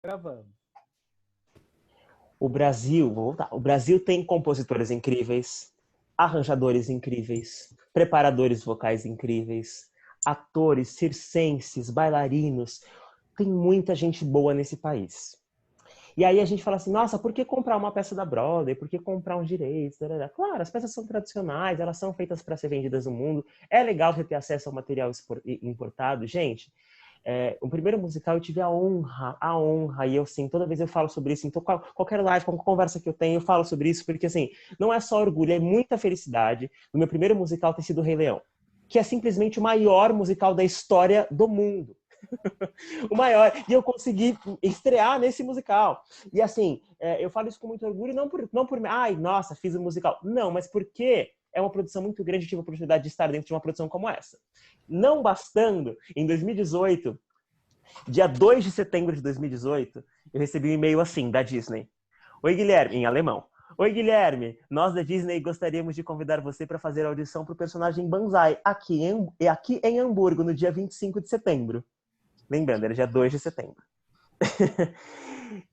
Gravando. O Brasil, vou voltar. O Brasil tem compositores incríveis, arranjadores incríveis, preparadores vocais incríveis, atores, circenses, bailarinos. Tem muita gente boa nesse país. E aí a gente fala assim, nossa, por que comprar uma peça da Broadway? Por que comprar uns direitos? Claro, as peças são tradicionais, elas são feitas para ser vendidas no mundo. É legal você ter acesso ao material importado. Gente, o primeiro musical eu tive a honra, e eu, assim, toda vez eu falo sobre isso, então qualquer live, qualquer conversa que eu tenho, eu falo sobre isso, porque, assim, não é só orgulho, é muita felicidade do meu primeiro musical ter sido o Rei Leão, que é simplesmente o maior musical da história do mundo. O maior. E eu consegui estrear nesse musical. E assim, eu falo isso com muito orgulho, não por ai, nossa, fiz um musical. Não, mas porque é uma produção muito grande, eu tive a oportunidade de estar dentro de uma produção como essa. Não bastando, em 2018, dia 2 de setembro de 2018, eu recebi um e-mail assim, da Disney. Oi, Guilherme, em alemão. Oi, Guilherme, nós da Disney gostaríamos de convidar você para fazer a audição para o personagem Banzai, aqui em Hamburgo, no dia 25 de setembro. Lembrando, era dia 2 de setembro.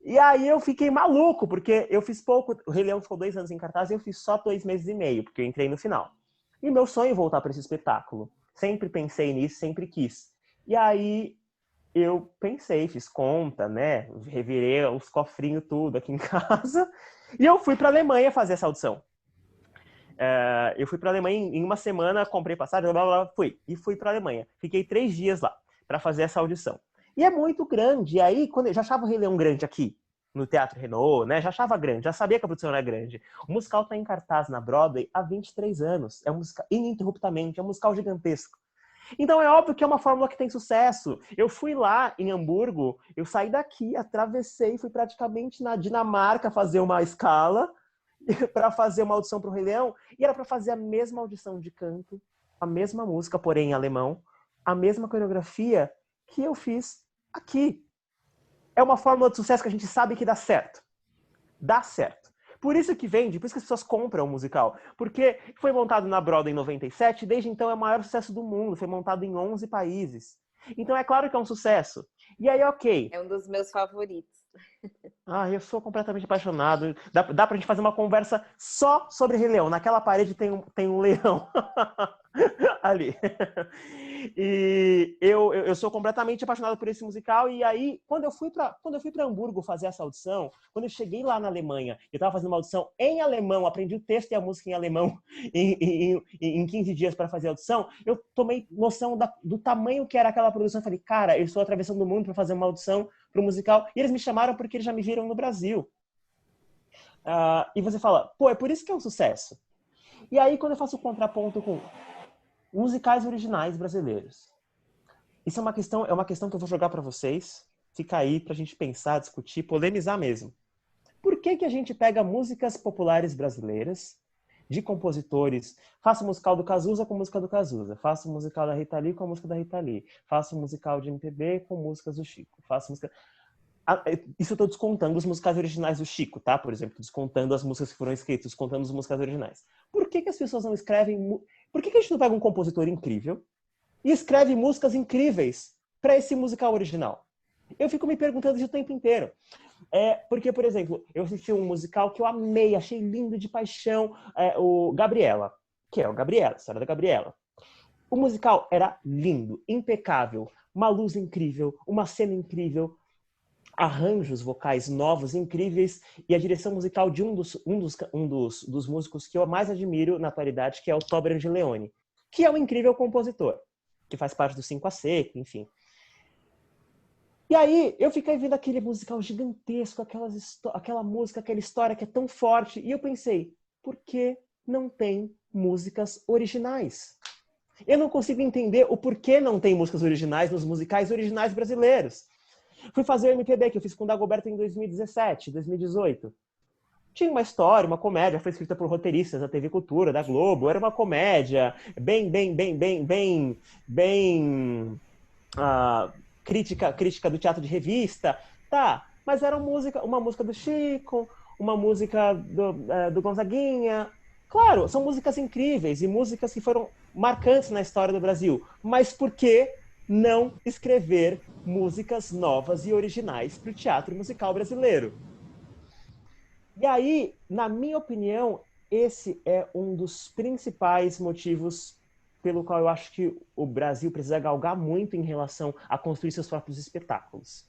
E aí eu fiquei maluco, porque eu fiz pouco. O Rei Leão ficou 2 anos em cartaz e eu fiz só 2 meses e meio, porque eu entrei no final. E meu sonho é voltar para esse espetáculo. Sempre pensei nisso, sempre quis. E aí eu pensei, fiz conta, né? Revirei os cofrinhos tudo aqui em casa. E eu fui para a Alemanha fazer essa audição. Eu fui para a Alemanha em uma semana, comprei passagem, blá, blá, blá, fui. E fui para a Alemanha. Fiquei 3 dias lá para fazer essa audição. E é muito grande. E aí, quando eu já achava o Rei Leão grande aqui, no Teatro Renault, né? Já achava grande, já sabia que a produção era grande. O musical está em cartaz na Broadway há 23 anos. É um musical ininterruptamente, é um musical gigantesco. Então é óbvio que é uma fórmula que tem sucesso. Eu fui lá em Hamburgo, eu saí daqui, atravessei, fui praticamente na Dinamarca fazer uma escala para fazer uma audição para o Rei Leão, e era para fazer a mesma audição de canto, a mesma música, porém em alemão, a mesma coreografia que eu fiz aqui. É uma fórmula de sucesso que a gente sabe que dá certo. Dá certo. Por isso que vende, por isso que as pessoas compram o musical. Porque foi montado na Broadway em 97, e desde então é o maior sucesso do mundo. Foi montado em 11 países. Então é claro que é um sucesso. E aí, ok. É um dos meus favoritos. Eu sou completamente apaixonado. Dá pra gente fazer uma conversa só sobre Rei Leão. Naquela parede tem um leão ali. E eu sou completamente apaixonado por esse musical. E aí, quando eu fui para Hamburgo fazer essa audição, quando eu cheguei lá na Alemanha, eu estava fazendo uma audição em alemão, aprendi o texto e a música em alemão em 15 dias para fazer a audição, eu tomei noção do tamanho que era aquela produção. Eu falei, cara, eu estou atravessando o mundo para fazer uma audição para o musical. E eles me chamaram porque eles já me viram no Brasil. E você fala, pô, é por isso que é um sucesso. E aí, quando eu faço o contraponto com musicais originais brasileiros, isso é uma questão que eu vou jogar para vocês. Fica aí pra gente pensar, discutir, polemizar mesmo. Por que a gente pega músicas populares brasileiras, de compositores, faço o musical do Cazuza com música do Cazuza, faço o musical da Rita Lee com a música da Rita Lee, faço o musical de MPB com músicas do Chico, faço música... Isso eu estou descontando os musicais originais do Chico, tá? Por exemplo, descontando as músicas que foram escritas, descontando as músicas originais. Por que as pessoas não escrevem... Por que a gente não pega um compositor incrível e escreve músicas incríveis para esse musical original? Eu fico me perguntando isso o tempo inteiro. Porque, por exemplo, eu assisti um musical que eu amei, achei lindo de paixão, o Gabriela, que é o Gabriela, a história da Gabriela. O musical era lindo, impecável, uma luz incrível, uma cena incrível, arranjos vocais novos, incríveis, e a direção musical de um dos músicos que eu mais admiro na atualidade, que é o Tober Angileone, que é um incrível compositor, que faz parte do 5 a Seco, enfim. E aí, eu fiquei vendo aquele musical gigantesco, aquela música, aquela história que é tão forte, e eu pensei, por que não tem músicas originais? Eu não consigo entender o porquê não tem músicas originais nos musicais originais brasileiros. Fui fazer o MPB, que eu fiz com o Dagoberto em 2017, 2018. Tinha uma história, uma comédia, foi escrita por roteiristas da TV Cultura, da Globo, era uma comédia bem crítica do teatro de revista, tá, mas era uma música do Chico, uma música do Gonzaguinha. Claro, são músicas incríveis e músicas que foram marcantes na história do Brasil, mas por que não escrever músicas novas e originais para o teatro musical brasileiro. E aí, na minha opinião, esse é um dos principais motivos pelo qual eu acho que o Brasil precisa galgar muito em relação a construir seus próprios espetáculos.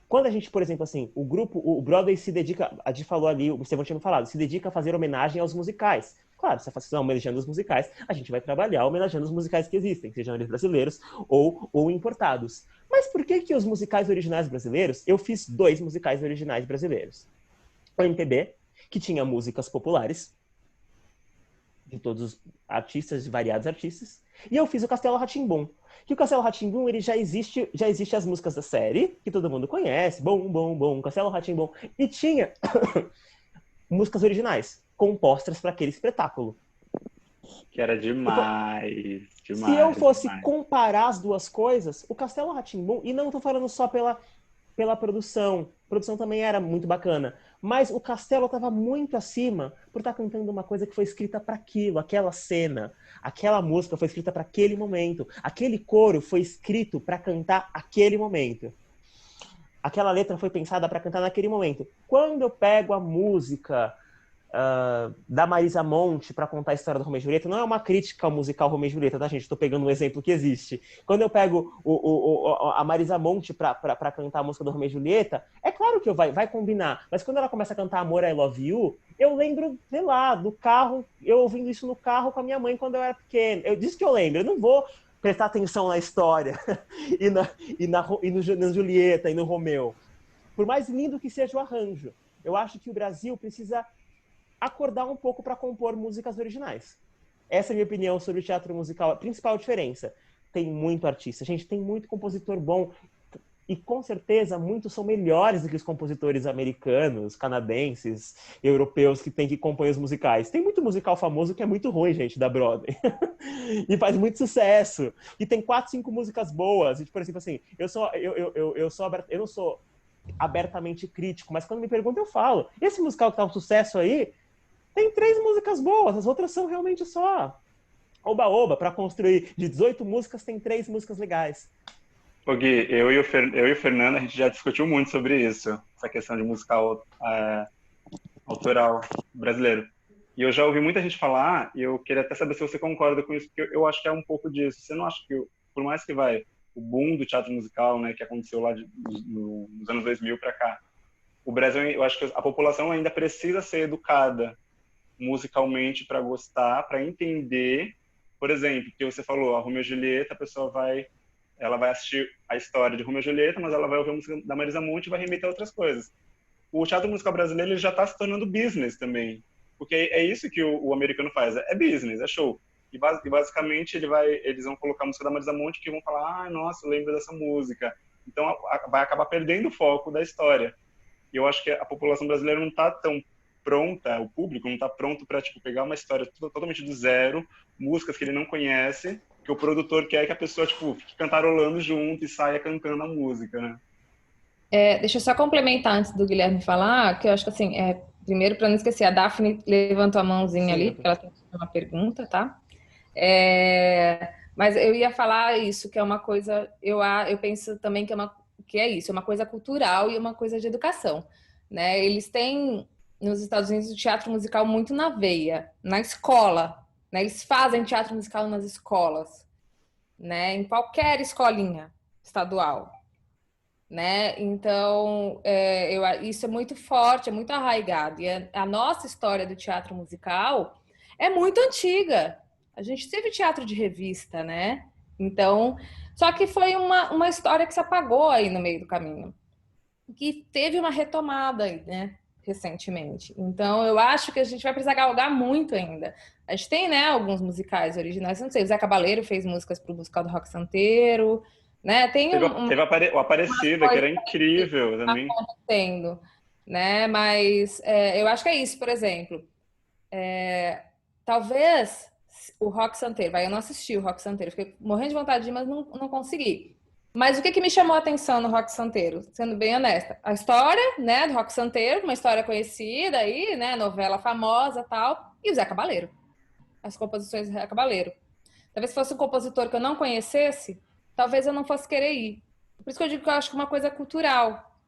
Quando a gente, por exemplo, assim, o Broadway se dedica, a gente falou ali, o Estevão tinha falado, se dedica a fazer homenagem aos musicais. Claro, se você está homenageando os musicais, a gente vai trabalhar homenageando os musicais que existem, sejam eles brasileiros ou importados. Mas por que que os musicais originais brasileiros, eu fiz 2 musicais originais brasileiros. O MPB, que tinha músicas populares, de todos os artistas, de variados artistas, e eu fiz o Castelo Rá-Tim-Bum. Que o Castelo Rá-Tim-Bum, ele já existe as músicas da série, que todo mundo conhece, bom, bom, bom, Castelo Rá-Tim-Bum, e tinha músicas originais, compostas para aquele espetáculo. Que era demais, Se eu demais, fosse demais. comparar as duas coisas, o Castelo Rá-Tim-Bum, e não estou falando só pela produção. A produção também era muito bacana. Mas o Castelo estava muito acima por estar cantando uma coisa que foi escrita para aquilo, aquela cena. Aquela música foi escrita para aquele momento. Aquele coro foi escrito para cantar aquele momento. Aquela letra foi pensada para cantar naquele momento. Quando eu pego a música da Marisa Monte para contar a história do Romeu e Julieta, não é uma crítica ao musical Romeu e Julieta, tá, gente? Estou pegando um exemplo que existe. Quando eu pego a Marisa Monte para cantar a música do Romeu e Julieta, é claro que vai combinar, mas quando ela começa a cantar Amor, I Love You, eu lembro, sei lá, do carro, eu ouvindo isso no carro com a minha mãe quando eu era pequeno. Eu disse que eu lembro, eu não vou prestar atenção na história e no Julieta e no Romeu. Por mais lindo que seja o arranjo, eu acho que o Brasil precisa acordar um pouco para compor músicas originais. Essa é a minha opinião sobre o teatro musical. A principal diferença, tem muito artista, gente, tem muito compositor bom, e com certeza muitos são melhores do que os compositores americanos, canadenses, europeus que compõem os musicais. Tem muito musical famoso que é muito ruim, gente, da Broadway. E faz muito sucesso. E tem 4, 5 músicas boas. E, por exemplo, assim, eu não sou abertamente crítico, mas quando me perguntam eu falo. Esse musical que tá um sucesso aí, tem 3 músicas boas, as outras são realmente só oba-oba. Para construir de 18 músicas, tem 3 músicas legais. Ô Gui, eu e o Fernando, a gente já discutiu muito sobre isso, essa questão de musical autoral brasileiro. E eu já ouvi muita gente falar, e eu queria até saber se você concorda com isso, porque eu acho que é um pouco disso. Você não acha que, por mais que o boom do teatro musical, né, que aconteceu lá nos anos 2000 para cá, o Brasil, eu acho que a população ainda precisa ser educada musicalmente para gostar, para entender, por exemplo, que você falou, a Romeu e Julieta, a pessoa ela vai assistir a história de Romeu e Julieta, mas ela vai ouvir a música da Marisa Monte e vai remeter a outras coisas. O teatro musical brasileiro ele já está se tornando business também, porque é isso que o americano faz, é business, é show. E basicamente eles vão colocar a música da Marisa Monte que vão falar, nossa, eu lembro dessa música. Então vai acabar perdendo o foco da história. E eu acho que a população brasileira não está tão pronta, o público não está pronto para tipo pegar uma história totalmente do zero, músicas que ele não conhece, que o produtor quer que a pessoa tipo fique cantarolando junto e saia cantando a música, né? Deixa eu só complementar antes do Guilherme falar, que eu acho que assim, primeiro para não esquecer, a Daphne levantou a mãozinha ali, porque ela tem uma pergunta, tá? Mas eu ia falar isso, que é uma coisa, eu penso também que é isso, é uma coisa cultural e uma coisa de educação, né? Eles têm nos Estados Unidos o teatro musical muito na veia, na escola, né? Eles fazem teatro musical nas escolas, né? Em qualquer escolinha estadual, né? Então, isso é muito forte, é muito arraigado. E a nossa história do teatro musical é muito antiga. A gente teve teatro de revista, né? Então, só que foi uma história que se apagou aí no meio do caminho, que teve uma retomada aí, né? Recentemente. Então, eu acho que a gente vai precisar galgar muito ainda. A gente tem, né, alguns musicais originais. Não sei, o Zé Cabaleiro fez músicas para o musical do Rock Santeiro, né? Tem teve o Aparecida, que era incrível também. Acontecendo, né? Mas eu acho que é isso, por exemplo. Talvez o Rock Santeiro, eu não assisti o Rock Santeiro, fiquei morrendo de vontade de ir, mas não consegui. Mas o que me chamou a atenção no Rock Santeiro, sendo bem honesta? A história, né, do Rock Santeiro, uma história conhecida aí, né, novela famosa e tal, e o Zé Cabaleiro. As composições do Zé Cabaleiro. Talvez fosse um compositor que eu não conhecesse, talvez eu não fosse querer ir. Por isso que eu digo que eu acho que é uma coisa cultural,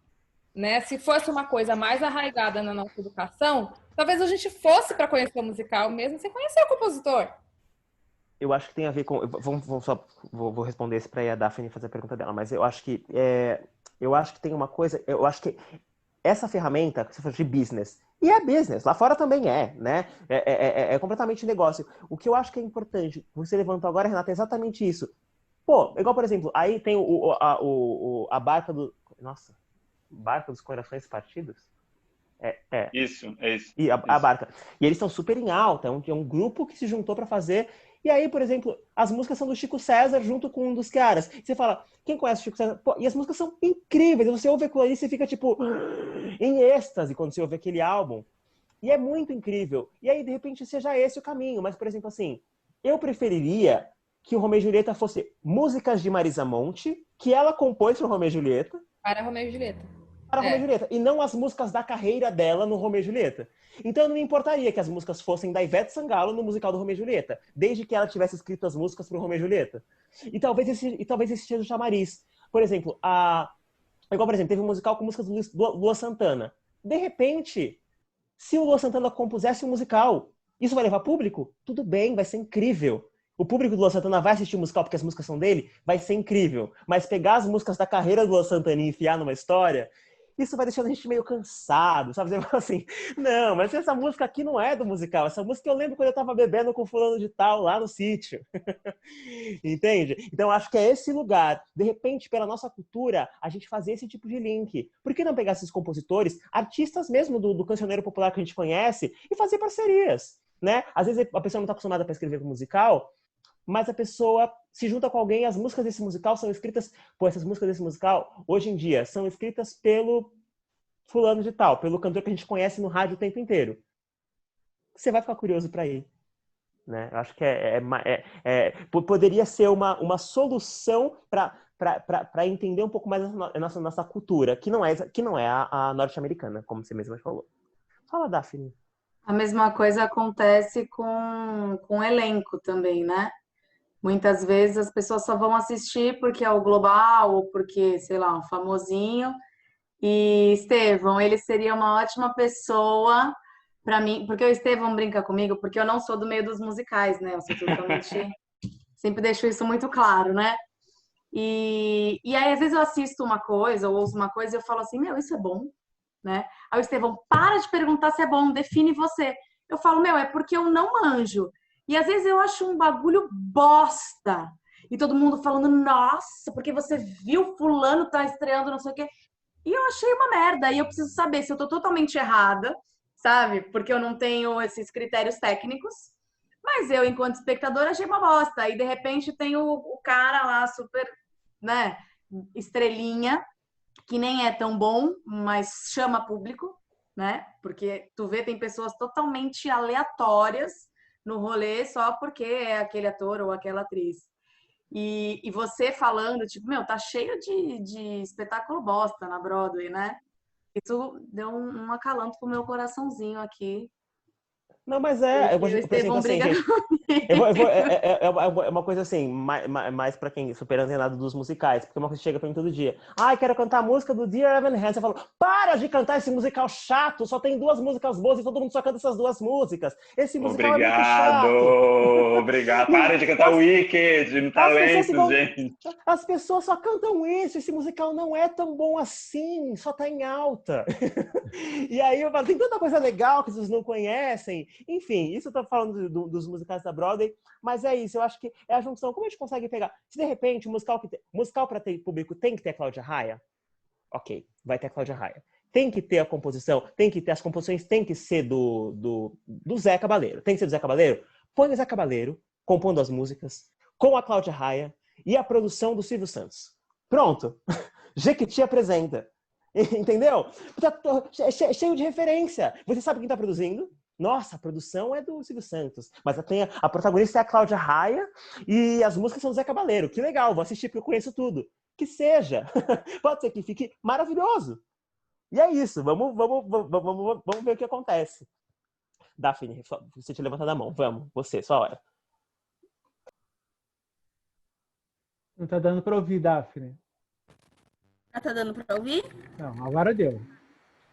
né? Se fosse uma coisa mais arraigada na nossa educação, talvez a gente fosse para conhecer o musical mesmo sem conhecer o compositor. Eu acho que tem a ver com... Vou responder isso para a Daphne fazer a pergunta dela, mas eu acho que tem uma coisa... Eu acho que essa ferramenta, que você falou de business, e é business, lá fora também né? É completamente negócio. O que eu acho que é importante, você levantou agora, Renata, é exatamente isso. Pô, igual, por exemplo, aí tem a barca do... Nossa, Barca dos Corações Partidos? Isso, é isso. E a barca. E eles estão super em alta, é um grupo que se juntou para fazer. E aí, por exemplo, as músicas são do Chico César junto com um dos caras. Você fala, quem conhece o Chico César? Pô, e as músicas são incríveis. Você ouve aquilo ali e você fica, tipo, em êxtase quando você ouve aquele álbum. E é muito incrível. E aí, de repente, seja esse o caminho. Mas, por exemplo, assim, eu preferiria que o Romeu e Julieta fosse músicas de Marisa Monte, que ela compôs para o Romeu e Julieta. Para Romeu e Julieta. Para Romeu e Julieta. E não as músicas da carreira dela no Romeu e Julieta. Então eu não me importaria que as músicas fossem da Ivete Sangalo no musical do Romeu e Julieta, desde que ela tivesse escrito as músicas para o Romeu e Julieta. E talvez esse seja o chamariz. Por exemplo, igual, por exemplo, teve um musical com músicas do Lua Santana. De repente, se o Lua Santana compusesse um musical, isso vai levar público? Tudo bem, vai ser incrível. O público do Lua Santana vai assistir o musical porque as músicas são dele? Vai ser incrível. Mas pegar as músicas da carreira do Lua Santana e enfiar numa história, isso vai deixando a gente meio cansado, sabe? Você fala assim, não, mas essa música aqui não é do musical. Essa música eu lembro quando eu tava bebendo com fulano de tal lá no sítio. Entende? Então, acho que é esse lugar. De repente, pela nossa cultura, a gente fazer esse tipo de link. Por que não pegar esses compositores, artistas mesmo do cancioneiro popular que a gente conhece, e fazer parcerias, né? Às vezes a pessoa não está acostumada para escrever musical, mas a pessoa se junta com alguém, as músicas desse musical são escritas... Pô, essas músicas desse musical, hoje em dia, são escritas pelo fulano de tal, pelo cantor que a gente conhece no rádio o tempo inteiro. Você vai ficar curioso para ir. Né? Eu acho que poderia ser uma solução para entender um pouco mais a nossa cultura, que não é a norte-americana, como você mesma falou. Fala, Daphne. A mesma coisa acontece com elenco também, né? Muitas vezes as pessoas só vão assistir porque é o global ou porque, sei lá, um famosinho. E Estevão, ele seria uma ótima pessoa para mim, porque o Estevão brinca comigo, porque eu não sou do meio dos musicais, né? Eu sou totalmente. Sempre deixo isso muito claro, né? E aí, às vezes, eu assisto uma coisa ou ouço uma coisa e eu falo assim, meu, isso é bom, né? Aí o Estevão, para de perguntar se é bom, define você. Eu falo, meu, é porque eu não manjo. E às vezes eu acho um bagulho bosta. E todo mundo falando, nossa, porque você viu fulano tá estreando não sei o quê. E eu achei uma merda. E eu preciso saber se eu tô totalmente errada, sabe? Porque eu não tenho esses critérios técnicos. Mas eu, enquanto espectadora, achei uma bosta. E de repente tem o cara lá super, né, estrelinha, que nem é tão bom, mas chama público, né? Porque tu vê, tem pessoas totalmente aleatórias no rolê só porque é aquele ator ou aquela atriz. E você falando, tipo, meu, tá cheio de espetáculo bosta na Broadway, né? Isso deu um acalanto pro meu coraçãozinho aqui. Não, mas Porque o por exemplo, Estevão assim, briga gente, comigo. é uma coisa assim, mais pra quem super antenado dos musicais, porque uma coisa que chega pra mim todo dia. Ai, quero cantar a música do Dear Evan Hansen. Eu falo, para de cantar esse musical chato, só tem 2 músicas boas e todo mundo só canta essas 2 músicas. Esse musical é muito chato. Obrigado. Para de cantar Wicked no Talentos, gente. As pessoas só cantam isso, esse musical não é tão bom assim, só tá em alta. E aí eu falo, tem tanta coisa legal que vocês não conhecem. Enfim, isso eu tô falando dos musicais da Broadway, mas é isso, eu acho que é a junção. Como a gente consegue pegar? Se de repente o musical para ter público tem que ter a Cláudia Raia, ok, vai ter a Cláudia Raia. Tem que ter a composição, tem que ter as composições, tem que ser do Zé Cabaleiro. Tem que ser do Zé Cabaleiro? Põe o Zé Cabaleiro compondo as músicas, com a Cláudia Raia e a produção do Silvio Santos. Pronto! Jequiti apresenta. Entendeu? Cheio de referência. Você sabe quem está produzindo? Nossa, a produção é do Silvio Santos. Mas a protagonista é a Cláudia Raia e as músicas são do Zé Cabaleiro. Que legal, vou assistir porque eu conheço tudo. Que seja. Pode ser que fique maravilhoso. E é isso. Vamos ver o que acontece. Daphne, você te levantando a mão. Vamos, você, sua hora. Não tá dando para ouvir, Daphne. Já tá dando para ouvir? Não, agora deu.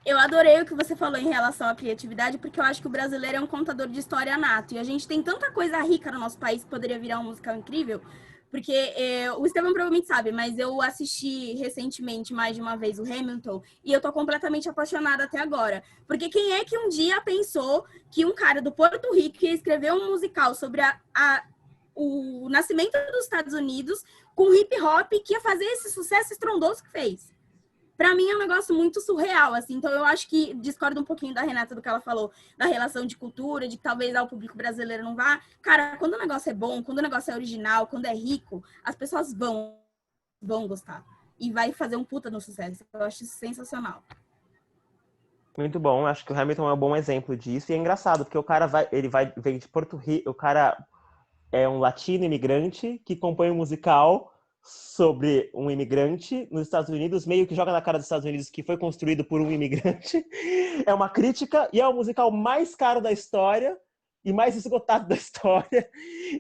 Eu adorei o que você falou em relação à criatividade, porque eu acho que o brasileiro é um contador de história nato. E a gente tem tanta coisa rica no nosso país que poderia virar um musical incrível. Porque o Estevão provavelmente sabe, mas eu assisti recentemente mais de uma vez o Hamilton e eu tô completamente apaixonada até agora. Porque quem é que um dia pensou que um cara do Porto Rico ia escrever um musical sobre o nascimento dos Estados Unidos com hip hop que ia fazer esse sucesso estrondoso que fez? Pra mim é um negócio muito surreal, assim. Então eu acho que discordo um pouquinho da Renata do que ela falou, da relação de cultura, de que talvez o público brasileiro não vá. Cara, quando o negócio é bom, quando o negócio é original, quando é rico, as pessoas vão gostar. E vai fazer um puta no sucesso. Eu acho isso sensacional. Muito bom, acho que o Hamilton é um bom exemplo disso. E é engraçado, porque o cara vem de Porto Rico, o cara é um latino imigrante que compõe um musical sobre um imigrante nos Estados Unidos, meio que joga na cara dos Estados Unidos que foi construído por um imigrante. É uma crítica e é o musical mais caro da história e mais esgotado da história.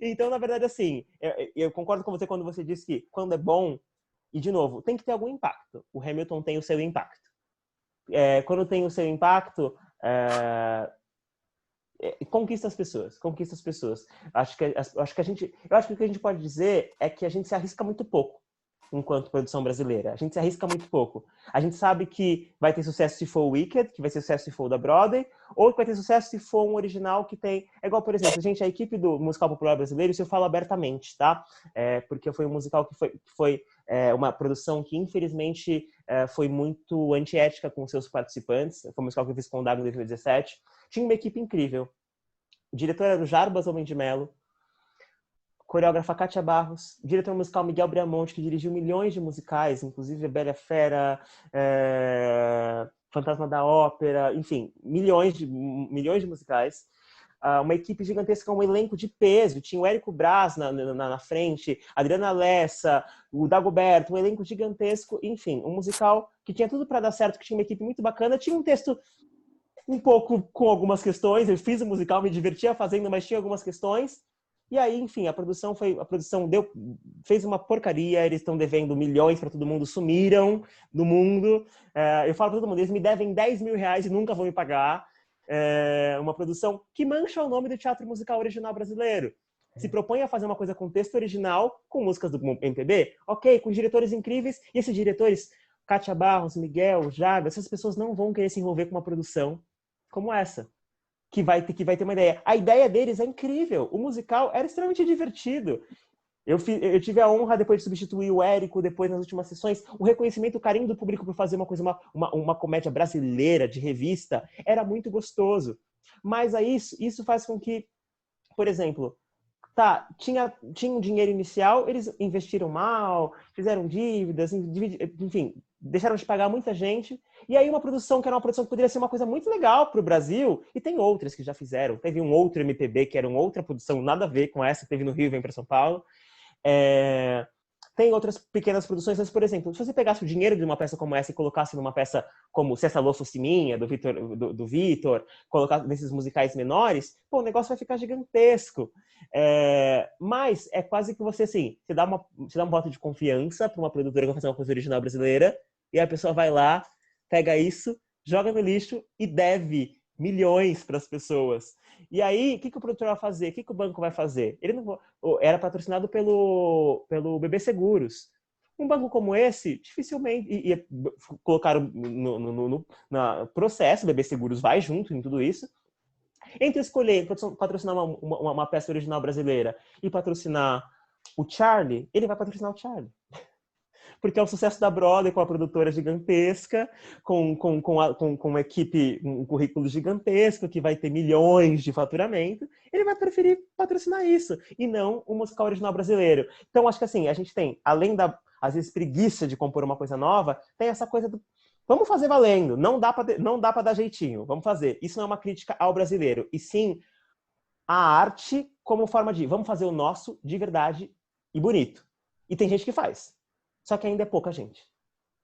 Então, na verdade, assim, eu concordo com você quando você diz que quando é bom, e de novo, tem que ter algum impacto. O Hamilton tem o seu impacto. Quando tem o seu impacto, conquista as pessoas. Acho que o que a gente pode dizer é que a gente se arrisca muito pouco enquanto produção brasileira. A gente se arrisca muito pouco. A gente sabe que vai ter sucesso se for o Wicked, que vai ter sucesso se for o da Broadway, ou que vai ter sucesso se for um original que tem... É igual, por exemplo, a equipe do musical popular brasileiro, isso eu falo abertamente, tá? Porque foi um musical que foi uma produção que, infelizmente, foi muito antiética com seus participantes. Foi um musical que eu fiz com o W em 2017. Tinha uma equipe incrível. O diretor era o Jarbas Homem de Mello, coreógrafa Kátia Barros, diretor musical Miguel Briamonte, que dirigiu milhões de musicais, inclusive Bela e a Fera, Fantasma da Ópera, enfim, milhões de musicais. Uma equipe gigantesca, um elenco de peso. Tinha o Érico Brás na frente, a Adriana Lessa, o Dagoberto, um elenco gigantesco. Enfim, um musical que tinha tudo para dar certo, que tinha uma equipe muito bacana. Tinha um texto um pouco com algumas questões. Eu fiz o musical, me divertia fazendo, mas tinha algumas questões. E aí, enfim, a produção fez uma porcaria. Eles estão devendo milhões para todo mundo, sumiram do mundo. Eu falo para todo mundo, eles me devem 10 mil reais e nunca vão me pagar. Uma produção que mancha o nome do teatro musical original brasileiro. Se propõe a fazer uma coisa com texto original, com músicas do MPB, ok, com diretores incríveis, e esses diretores, Kátia Barros, Miguel, Jaga, essas pessoas não vão querer se envolver com uma produção como essa, que vai ter uma ideia. A ideia deles é incrível, o musical era extremamente divertido. Eu tive a honra, depois de substituir o Érico, depois nas últimas sessões, o reconhecimento, o carinho do público por fazer uma comédia brasileira de revista, era muito gostoso. Mas aí isso faz com que, por exemplo, tinha um dinheiro inicial, eles investiram mal, fizeram dívidas, enfim, deixaram de pagar muita gente. E aí uma produção que era uma produção que poderia ser uma coisa muito legal para o Brasil, e tem outras que já fizeram. Teve um outro MPB, que era uma outra produção, nada a ver com essa que teve no Rio e vem para São Paulo. Tem outras pequenas produções, mas, por exemplo, se você pegasse o dinheiro de uma peça como essa e colocasse numa peça como Se Essa Lua Fosse Minha, do Vitor, colocar nesses musicais menores, pô, o negócio vai ficar gigantesco. Mas é quase que você, assim, você dá um voto de confiança para uma produtora que vai fazer uma coisa original brasileira, e a pessoa vai lá, pega isso, joga no lixo e deve milhões para as pessoas. E aí, o que o produtor vai fazer? O que o banco vai fazer? Ele não era patrocinado pelo BB Seguros. Um banco como esse, dificilmente colocaram no processo, o BB Seguros vai junto em tudo isso. Entre escolher patrocinar uma peça original brasileira e patrocinar o Charlie, ele vai patrocinar o Charlie. Porque é o sucesso da Broadway, com a produtora gigantesca, com uma equipe, um currículo gigantesco, que vai ter milhões de faturamento, ele vai preferir patrocinar isso, e não o musical original brasileiro. Então, acho que assim, a gente tem, além às vezes, preguiça de compor uma coisa nova, tem essa coisa do vamos fazer valendo, não dá para dar jeitinho, vamos fazer. Isso não é uma crítica ao brasileiro, e sim a arte como forma de vamos fazer o nosso de verdade e bonito. E tem gente que faz. Só que ainda é pouca gente.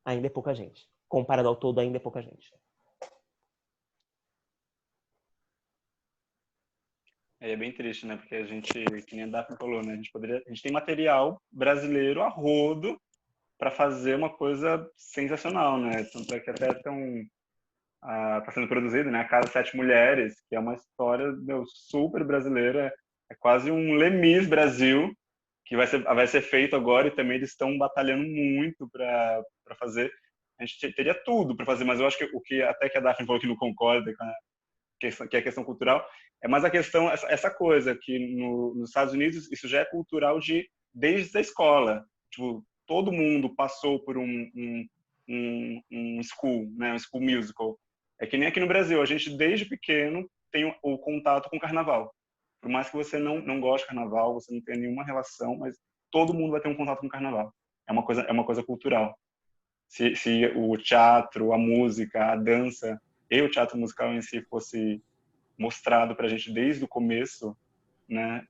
Ainda é pouca gente. Comparado ao todo, ainda é pouca gente. É bem triste, né? Porque a gente, que nem a Daphne falou, né? A gente tem material brasileiro a rodo para fazer uma coisa sensacional, né? Tanto é que até tá sendo produzido, né? A Casa Sete Mulheres, que é uma história, meu, super brasileira, é quase um Lemis Brasil, que vai ser feito agora e também eles estão batalhando muito para fazer. A gente teria tudo para fazer, mas eu acho que o que até que a Daphne falou que não concorda com que é a questão cultural, é mais a questão, essa coisa, que nos Estados Unidos isso já é cultural desde a escola. Tipo, todo mundo passou por um school, né, um school musical. É que nem aqui no Brasil, a gente desde pequeno tem o contato com o carnaval. Por mais que você não goste de carnaval, você não tenha nenhuma relação, mas todo mundo vai ter um contato com o carnaval. É uma coisa cultural. Se o teatro, a música, a dança e o teatro musical em si fosse mostrado para a gente desde o começo, né,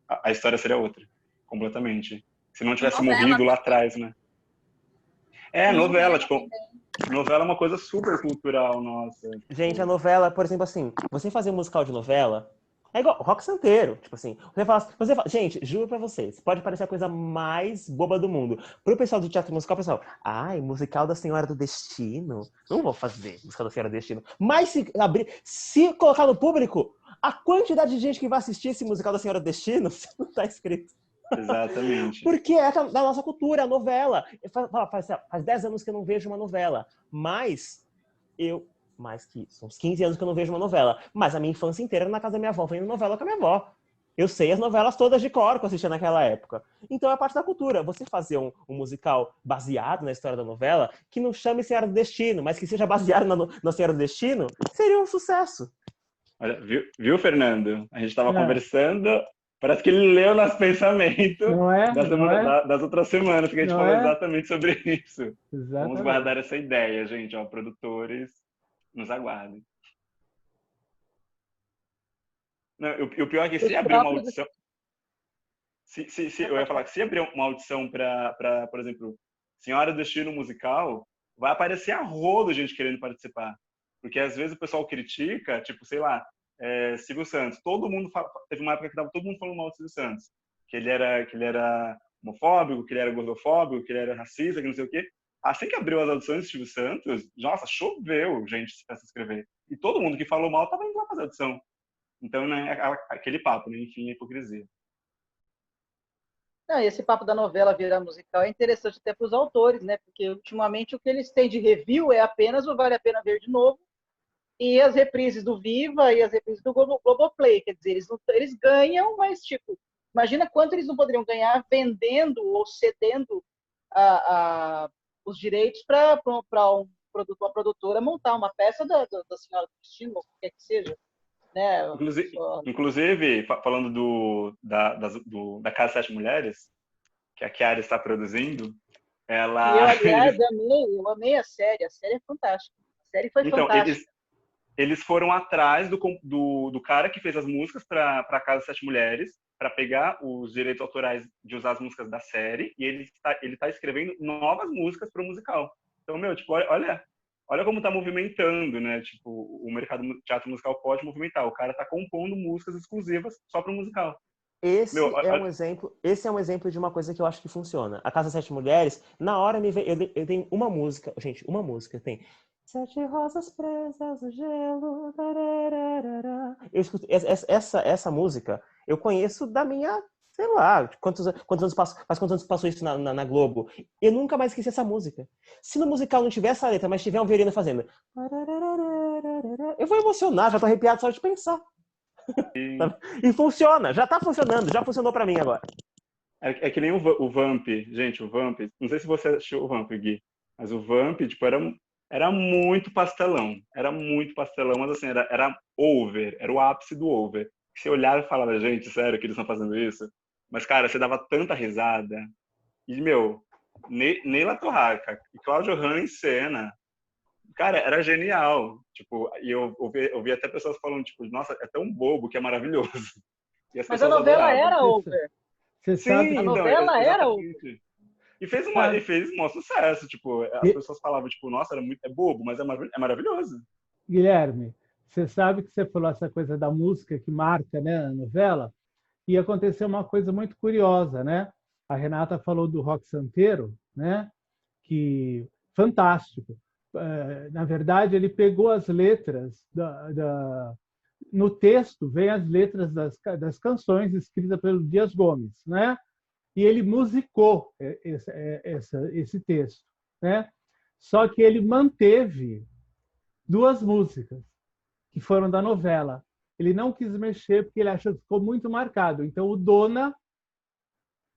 a história seria outra, completamente. Se não tivesse morrido lá atrás, né? Novela, tipo, novela é uma coisa super cultural, nossa. Gente, a novela, por exemplo, assim, você fazer um musical de novela é igual rock santeiro. Tipo assim, você fala, gente, juro pra vocês, pode parecer a coisa mais boba do mundo. Pro pessoal do teatro musical, pessoal, musical da Senhora do Destino. Não vou fazer musical da Senhora do Destino. Mas se colocar no público, a quantidade de gente que vai assistir esse musical da Senhora do Destino, não tá escrito. Exatamente. Porque é da nossa cultura, a novela. Faz 10 anos que eu não vejo uma novela. Mais que isso, uns 15 anos que eu não vejo uma novela. Mas a minha infância inteira era na casa da minha avó, vendo novela com a minha avó. Eu sei as novelas todas de cor que eu assistia naquela época. Então é parte da cultura. Você fazer um musical baseado na história da novela, que não chame Senhora do Destino, mas que seja baseado na Senhora do Destino, seria um sucesso. Olha, viu, Fernando? A gente estava conversando, parece que ele leu nosso pensamento das outras semanas, que a gente falou exatamente sobre isso. Exatamente. Vamos guardar essa ideia, gente. Ó, produtores, nos aguardem. Não, o pior é que se abrir uma audição... eu ia falar que se abrir uma audição para, por exemplo, Senhora do Destino musical, vai aparecer a rodo gente querendo participar. Porque às vezes o pessoal critica, tipo, sei lá, Silvio Santos. Teve uma época que tava todo mundo falando mal do Silvio Santos. Que ele era homofóbico, que ele era gordofóbico, que ele era racista, que não sei o quê. Assim que abriu as audições do Silvio Santos, nossa, choveu gente para se inscrever. E todo mundo que falou mal tava indo lá fazer audição. Então, né, aquele papo, né? Enfim, a hipocrisia. Não, esse papo da novela virar musical é interessante até para os autores, né? Porque ultimamente o que eles têm de review é apenas o Vale a Pena Ver de Novo e as reprises do Viva e as reprises do Globoplay. Quer dizer, eles ganham, mas, tipo, imagina quanto eles não poderiam ganhar vendendo ou cedendo os direitos para uma produtora montar uma peça da Senhora do Destino, ou o que quer que seja. Né? Inclusive, falando da Casa Sete Mulheres, que a Chiara está produzindo, ela... Eu, aliás, eu amei a série é fantástica. A série foi fantástica. Eles foram atrás do cara que fez as músicas para a Casa Sete Mulheres, para pegar os direitos autorais de usar as músicas da série, e ele tá escrevendo novas músicas para o musical. Então, meu, tipo, olha como tá movimentando, né? Tipo, o mercado do teatro musical pode movimentar. O cara tá compondo músicas exclusivas só para o musical. Esse é um exemplo de uma coisa que eu acho que funciona. A Casa Sete Mulheres, na hora me veio... Eu tenho uma música... Gente, uma música. Tem... Sete rosas presas no gelo... Eu escuto... Essa música, eu conheço da minha... Sei lá, quantos anos passou isso na Globo. Eu nunca mais esqueci essa música. Se no musical não tiver essa letra, mas tiver um violino fazendo... Eu vou emocionar, já tô arrepiado só de pensar. E funciona, já tá funcionando, já funcionou pra mim agora. É que nem o Vamp, gente, o Vamp. Não sei se você assistiu o Vamp, Gui, mas o Vamp, tipo, era muito pastelão. Era muito pastelão, mas assim, era over, era o ápice do over. Você olhava e falava, gente, sério que eles estão fazendo isso? Mas, cara, você dava tanta risada. E, meu, Neila Torraca e Cláudio Han em cena. Cara, era genial. Tipo, e eu ouvi até pessoas falando, tipo, nossa, é tão bobo que é maravilhoso. Mas a novela era over. Sim, a novela era over. E fez um maior sucesso. Tipo, as pessoas falavam, tipo, nossa, é bobo, mas é maravilhoso. Guilherme, você sabe que você falou essa coisa da música que marca, né, a novela, e aconteceu uma coisa muito curiosa, né? A Renata falou do Rock Santeiro, né? Que fantástico. Na verdade, ele pegou as letras no texto, vem as letras das canções escritas pelo Dias Gomes, né? E ele musicou esse texto, né? Só que ele manteve duas músicas que foram da novela. Ele não quis mexer porque ele achou que ficou muito marcado. Então, o Dona,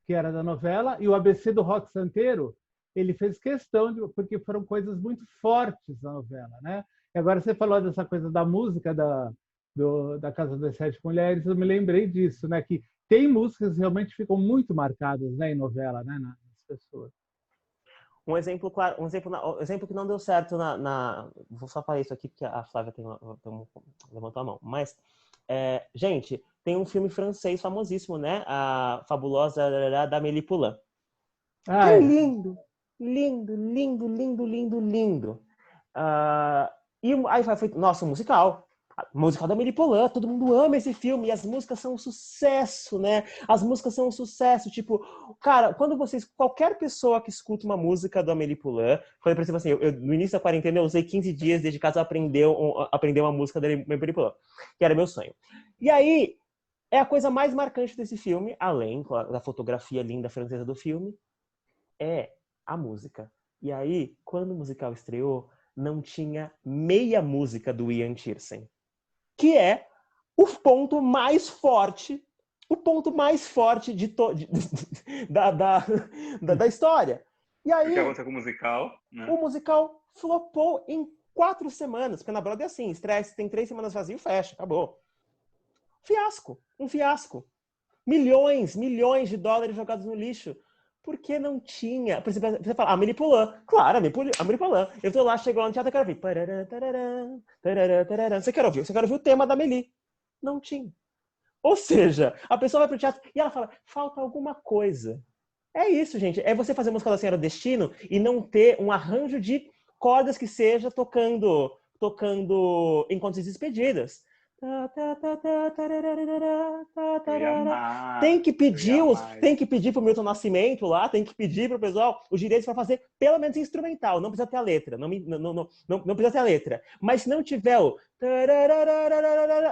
que era da novela, e o ABC do Rock Santeiro, ele fez questão, porque foram coisas muito fortes da novela, né? E agora você falou dessa coisa da música da Casa das Sete Mulheres, eu me lembrei disso, né? Que tem músicas que realmente ficam muito marcadas, né, em novela, né, nas pessoas. Um exemplo claro, um exemplo que não deu certo vou só falar isso aqui porque a Flávia levantou a mão. Mas, gente, tem um filme francês famosíssimo, né? A Fabulosa da Amélie Poulain. É lindo, lindo, lindo, lindo, lindo, lindo. E aí foi, nossa, musical da Amélie Poulain, todo mundo ama esse filme, e as músicas são um sucesso, né? As músicas são um sucesso, tipo, cara, qualquer pessoa que escuta uma música do Amélie Poulain, por exemplo assim, no início da quarentena eu usei 15 dias dedicados a aprender uma música da Amélie Poulain, que era meu sonho. E aí, é a coisa mais marcante desse filme, além da fotografia linda francesa do filme, é a música. E aí, quando o musical estreou, não tinha meia música do Ian Tiersen, que é o ponto mais forte da história. E aí, o que aconteceu com o musical, né? O musical flopou em 4 semanas, porque na Broadway é assim, estreia, tem 3 semanas vazio, fecha, acabou. Um fiasco. Milhões de dólares jogados no lixo. Porque não tinha... Por exemplo, você fala, Amélie Poulain. Claro, Amélie Poulain. Eu tô lá, chego lá no teatro e quero ouvir. Você quer ouvir o tema da Amélie. Não tinha. Ou seja, a pessoa vai pro teatro e ela fala, falta alguma coisa. É isso, gente. É você fazer música da Senhora Destino e não ter um arranjo de cordas que seja tocando Encontros e Despedidas. Tem que pedir pro Milton Nascimento lá, tem que pedir pro pessoal os direitos para fazer pelo menos instrumental, não precisa ter a letra, não precisa ter a letra. Mas se não tiver o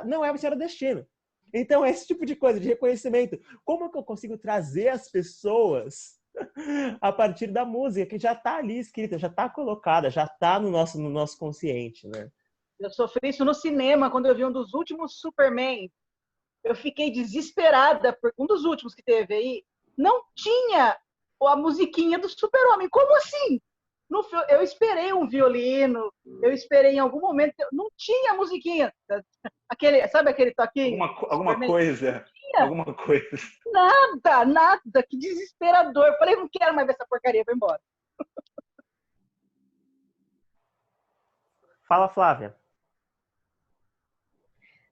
não é o Senhora Destino. Então, esse tipo de coisa, de reconhecimento. Como é que eu consigo trazer as pessoas a partir da música que já está ali escrita, já está colocada, já está no nosso consciente, né? Eu sofri isso no cinema, quando eu vi um dos últimos Superman. Eu fiquei desesperada, porque um dos últimos que teve aí, não tinha a musiquinha do Super-Homem. Como assim? Eu esperei um violino, eu esperei em algum momento, não tinha musiquinha. Sabe aquele toquinho? Alguma coisa. Nada, que desesperador. Eu falei, não quero mais ver essa porcaria, vou embora. Fala, Flávia.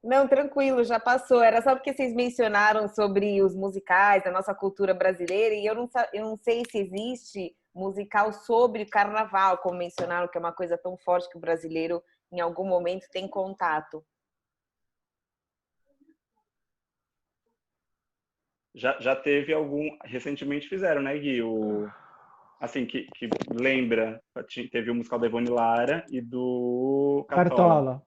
Não, tranquilo, já passou. Era só porque vocês mencionaram sobre os musicais, a nossa cultura brasileira, e eu não sei se existe musical sobre carnaval, como mencionaram, que é uma coisa tão forte que o brasileiro, em algum momento, tem contato. Já teve algum... Recentemente fizeram, né, Gui? Assim, que lembra, teve o musical da Ivone Lara e do Cartola.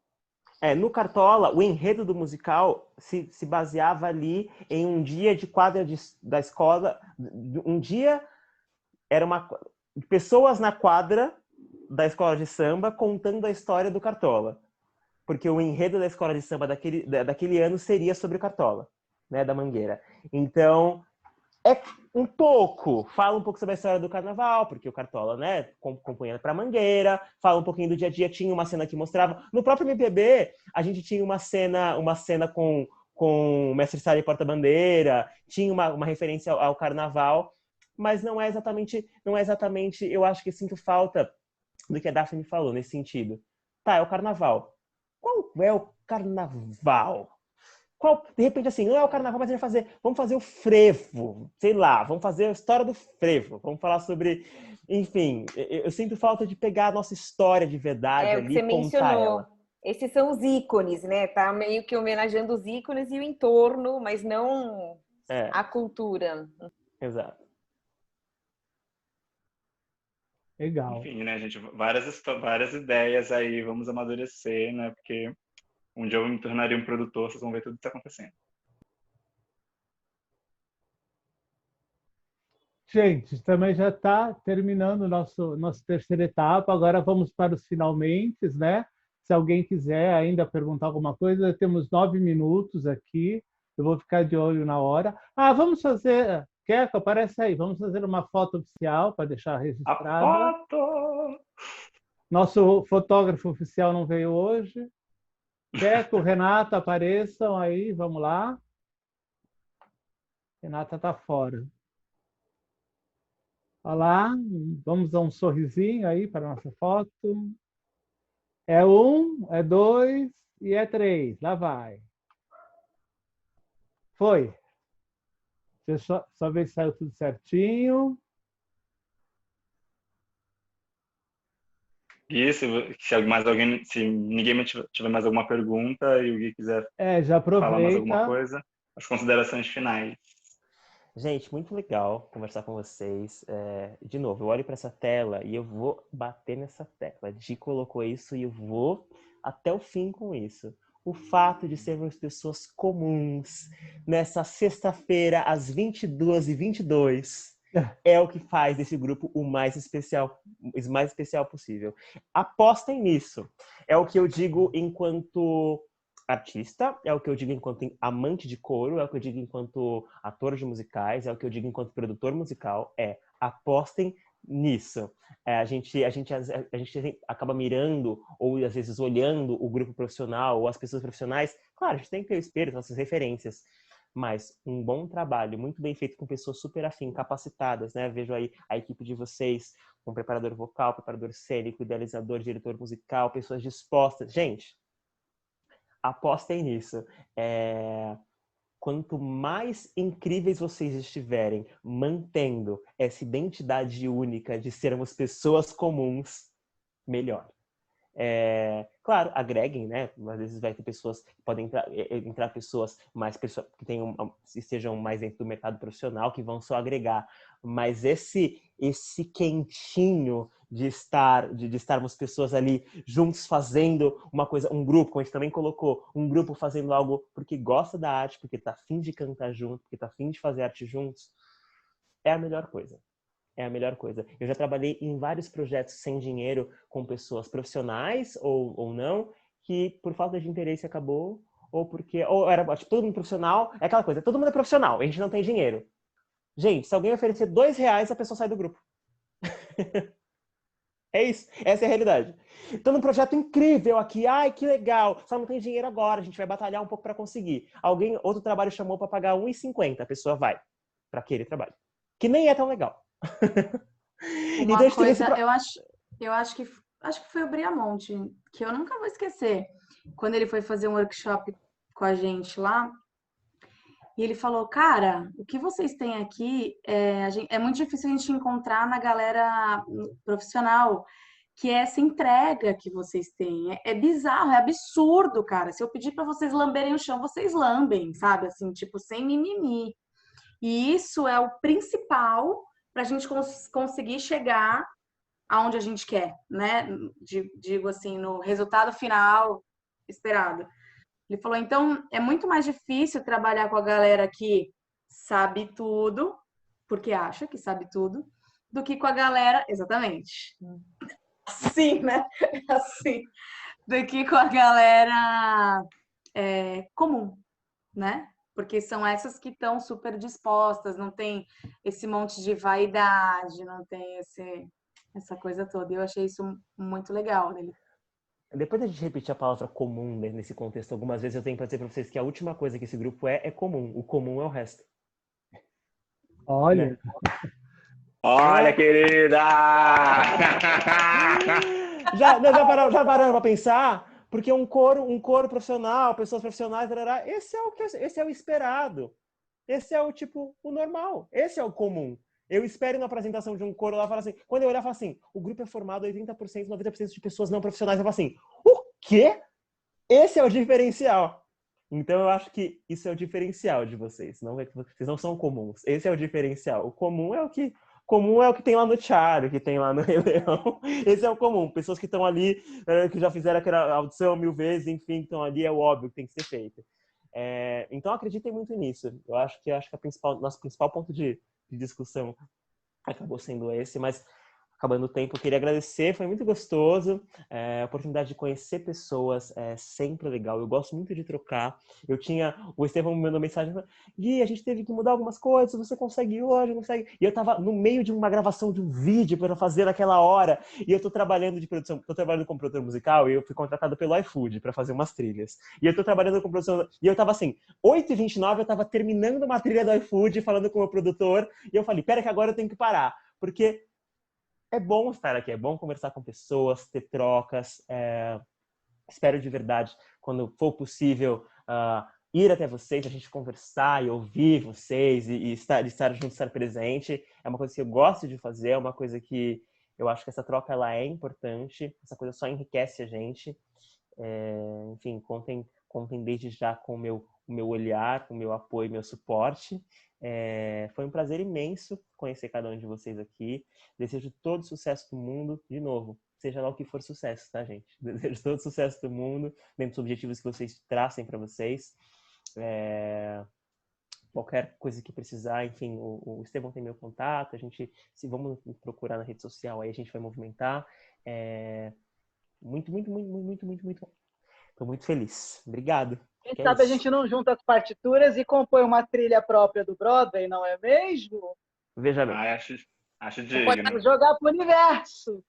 No Cartola, o enredo do musical se baseava ali em um dia de quadra da escola. Um dia era pessoas na quadra da escola de samba contando a história do Cartola. Porque o enredo da escola de samba daquele ano seria sobre o Cartola, né, da Mangueira. Então, fala um pouco sobre a história do carnaval, porque o Cartola, né, compunha para Mangueira, fala um pouquinho do dia a dia, tinha uma cena que mostrava. No próprio MPB, a gente tinha uma cena com o Mestre Sala e Porta-Bandeira, tinha uma referência ao carnaval, mas não é exatamente, eu acho que sinto falta do que a Daphne falou nesse sentido. Tá, é o carnaval. Qual é o carnaval? De repente, assim, não é o carnaval, mas vamos fazer o frevo, sei lá, vamos fazer a história do frevo, vamos falar sobre, enfim, eu sinto falta de pegar a nossa história de verdade ali e contar ela. Esses são os ícones, né? Tá meio que homenageando os ícones e o entorno, mas não a cultura. Exato. Legal. Enfim, né, gente? Várias ideias aí, vamos amadurecer, né? Porque um dia eu me tornaria um produtor, vocês vão ver tudo isso acontecendo. Gente, também já está terminando nossa terceira etapa. Agora vamos para os finalmente, né? Se alguém quiser ainda perguntar alguma coisa, temos 9 minutos aqui. Eu vou ficar de olho na hora. Ah, vamos fazer... Keco, aparece aí. Vamos fazer uma foto oficial para deixar registrada. A foto! Nosso fotógrafo oficial não veio hoje. Keco, Renata, apareçam aí. Vamos lá. Renata está fora. Olha lá, vamos dar um sorrisinho aí para a nossa foto. É 1, é 2 e é 3. Lá vai. Foi. Deixa eu só ver se saiu tudo certinho. E se ninguém tiver mais alguma pergunta e o Gui quiser Já falar mais alguma aproveita. coisa, as considerações finais. Gente, muito legal conversar com vocês. De novo, eu olho para essa tela e eu vou bater nessa tecla. A Gi colocou isso e eu vou até o fim com isso. O fato de sermos pessoas comuns nessa sexta-feira, às 22h22, é o que faz desse grupo o mais especial possível. Apostem nisso. É o que eu digo enquanto artista, é o que eu digo enquanto amante de coro, é o que eu digo enquanto ator de musicais, é o que eu digo enquanto produtor musical, apostem nisso. A gente acaba mirando ou às vezes olhando o grupo profissional ou as pessoas profissionais. Claro, a gente tem que ter o espelho, nossas referências, mas um bom trabalho, muito bem feito com pessoas super afim, capacitadas, né? Vejo aí a equipe de vocês, com preparador vocal, preparador cênico, idealizador, diretor musical, pessoas dispostas. Gente, apostem nisso. Quanto mais incríveis vocês estiverem mantendo essa identidade única de sermos pessoas comuns, melhor. Claro, agreguem, né? Às vezes vai ter pessoas, podem entrar pessoas que estejam mais dentro do mercado profissional, que vão só agregar. Mas esse quentinho de estarmos pessoas ali juntos fazendo uma coisa, um grupo, como a gente também colocou, um grupo fazendo algo porque gosta da arte, porque tá afim de cantar junto, porque tá afim de fazer arte juntos, é a melhor coisa. É a melhor coisa. Eu já trabalhei em vários projetos sem dinheiro com pessoas profissionais ou não, que por falta de interesse acabou, ou era tipo, todo mundo profissional, é aquela coisa, todo mundo é profissional, a gente não tem dinheiro. Gente, se alguém oferecer R$2, a pessoa sai do grupo. É isso, essa é a realidade. Então, num projeto incrível aqui, ai, que legal, só não tem dinheiro agora, a gente vai batalhar um pouco para conseguir. Outro trabalho chamou para pagar R$1,50, a pessoa vai para aquele trabalho, que nem é tão legal. Uma coisa, eu acho que foi o Briamonte, que eu nunca vou esquecer, quando ele foi fazer um workshop com a gente lá, e ele falou, cara, o que vocês têm aqui é muito difícil a gente encontrar na galera profissional, que é essa entrega que vocês têm. É bizarro, é absurdo, cara. Se eu pedir para vocês lamberem o chão, vocês lambem, sabe? Assim, tipo, sem mimimi. E isso é o principal para a gente conseguir chegar aonde a gente quer, né? Digo assim, no resultado final esperado. Ele falou, então, é muito mais difícil trabalhar com a galera que sabe tudo, porque acha que sabe tudo, do que com a galera... Exatamente. Assim, né? Assim. Do que com a galera comum, né? Porque são essas que estão super dispostas, não tem esse monte de vaidade, não tem essa coisa toda. Eu achei isso muito legal dele. Depois da gente repetir a palavra comum nesse contexto algumas vezes, eu tenho para dizer para vocês que a última coisa que esse grupo é comum. O comum é o resto. Olha. Né? Olha, querida! Já pararam para pensar? Porque um coro profissional, pessoas profissionais, esse é o esperado. Esse é o normal. Esse é o comum. Eu espero na apresentação de um coro lá, assim, quando eu olhar, eu falo assim, o grupo é formado 80%, 90% de pessoas não profissionais. Eu falo assim, o quê? esse é o diferencial. Então eu acho que isso é o diferencial de vocês. Não é que vocês não são comuns. Esse é o diferencial. O comum é o que tem lá no Thiago, que tem lá no Rei Leão. Esse é o comum. Pessoas que estão ali, que já fizeram aquela audição 1000 vezes, enfim, que estão ali, é o óbvio que tem que ser feito. Então acreditem muito nisso. Eu acho que nosso principal ponto de discussão acabou sendo esse, mas acabando o tempo, eu queria agradecer, foi muito gostoso, a oportunidade de conhecer pessoas é sempre legal, eu gosto muito de trocar. O Estevão me mandou mensagem, Gui, a gente teve que mudar algumas coisas, você consegue hoje, consegue? E eu tava no meio de uma gravação de um vídeo para fazer naquela hora, e eu tô trabalhando com produtor musical, e eu fui contratado pelo iFood para fazer umas trilhas. E eu tô trabalhando com produção, e eu tava assim, 8h29, eu tava terminando uma trilha do iFood, falando com o meu produtor, e eu falei, pera que agora eu tenho que parar, porque é bom estar aqui, é bom conversar com pessoas, ter trocas. Espero de verdade, quando for possível, ir até vocês, a gente conversar e ouvir vocês e estar junto, estar presente. É uma coisa que eu gosto de fazer, é uma coisa que eu acho que essa troca ela é importante, essa coisa só enriquece a gente. Enfim, contem desde já com o meu olhar, com o meu apoio, meu suporte. Foi um prazer imenso conhecer cada um de vocês aqui. Desejo todo o sucesso do mundo, de novo, seja lá o que for sucesso, tá, gente? Desejo todo o sucesso do mundo, dentro dos objetivos que vocês tracem para vocês. Qualquer coisa que precisar, enfim, o Estevão tem meu contato, vamos procurar na rede social, aí a gente vai movimentar. Muito, muito, muito, muito, muito, muito. Estou muito feliz. Obrigado. Quem sabe a gente não junta as partituras e compõe uma trilha própria do Broadway, não é mesmo? Veja bem. Acho digno. Pode jogar pro universo.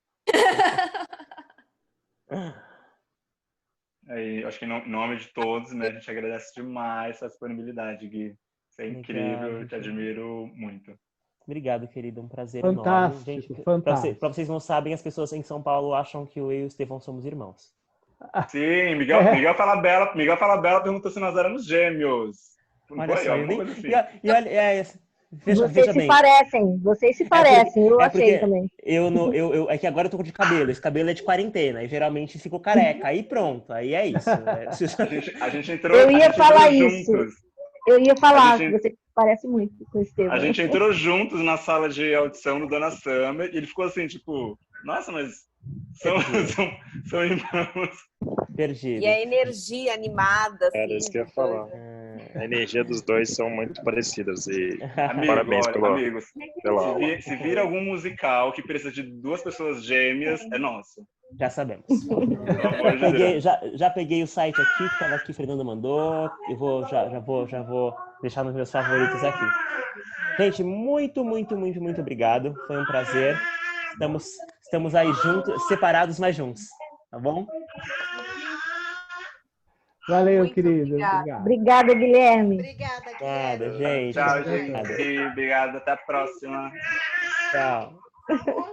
Aí, acho que em nome de todos, né, a gente agradece demais a disponibilidade, Gui. Você é incrível, eu te admiro muito. Obrigado, querido. Um prazer fantástico, enorme. Gente, fantástico. Para vocês não sabem, as pessoas em São Paulo acham que eu e o Estevão somos irmãos. Sim, Miguel Falabella perguntou se nós éramos gêmeos. Olha só, Vocês se parecem, eu achei também. É que agora eu tô de cabelo, esse cabelo é de quarentena, e geralmente fico careca, aí pronto, aí é isso. A gente entrou Eu ia falar isso. juntos. Eu ia falar que você parece muito com o Estevão. A gente entrou juntos na sala de audição do Dona Summer, e ele ficou assim, tipo, nossa, mas são irmãos. Perdido. E a energia animada. Era isso que eu ia falar. A energia dos dois são muito parecidas. E parabéns amigos. Se vir algum musical que precisa de duas pessoas gêmeas, é nosso. Já sabemos. Já peguei o site aqui, que estava aqui, Fernando mandou. Eu já vou deixar nos meus favoritos aqui. Gente, muito, muito, muito, muito obrigado. Foi um prazer. Estamos aí juntos, separados, mas juntos. Tá bom? Valeu, Muito querido. Obrigada, Guilherme. Obrigada, gente. Tchau, gente. Obrigado. Até a próxima. Tchau.